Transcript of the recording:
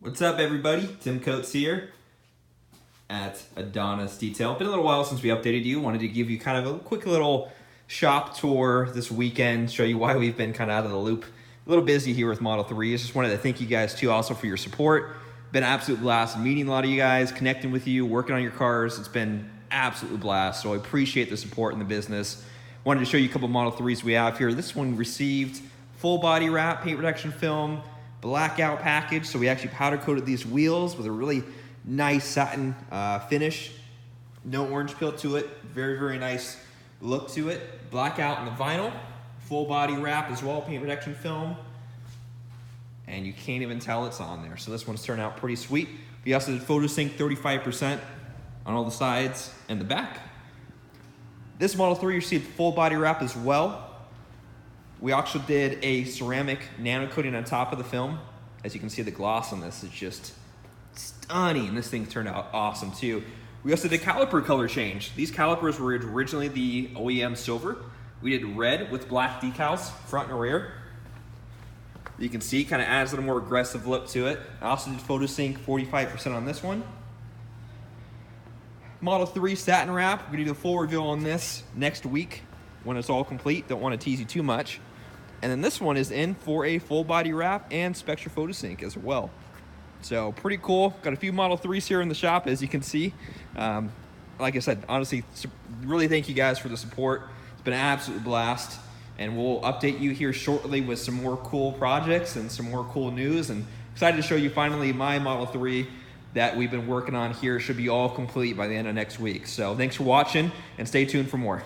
What's up, everybody? Tim Coates here at Adonis Detail. Been a little while since we updated you. Wanted to give you kind of a quick little shop tour this weekend, show you why we've been kind of out of the loop. A little busy here with Model 3s. Just wanted to thank you guys too also for your support. Been an absolute blast meeting a lot of you guys, connecting with you, working on your cars. It's been absolute blast. So I appreciate the support in the business. Wanted to show you a couple Model 3s we have here. This one received full body wrap, paint protection film, blackout package. So we actually powder coated these wheels with a really nice satin finish. No orange peel to it. Very, very nice look to it. Blackout in the vinyl. Full body wrap as well, paint protection film. And you can't even tell it's on there. So this one's turned out pretty sweet. We also did photo sync 35% on all the sides and the back. This Model 3 received full body wrap as well. We also did a ceramic nano coating on top of the film. As you can see, the gloss on this is just stunning. This thing turned out awesome too. We also did caliper color change. These calipers were originally the OEM silver. We did red with black decals, front and rear. You can see, kind of adds a little more aggressive look to it. I also did photo sync 45% on this one. Model 3 satin wrap. We're gonna do the full reveal on this next week when it's all complete. Don't want to tease you too much. And then this one is in for a full body wrap and Spectra photo sync as well. So pretty cool. Got a few Model 3s here in the shop, as you can see. Like I said, honestly, really thank you guys for the support. It's been an absolute blast. And we'll update you here shortly with some more cool projects and some more cool news. And excited to show you finally my Model 3 that we've been working on here. Should be all complete by the end of next week. So thanks for watching and stay tuned for more.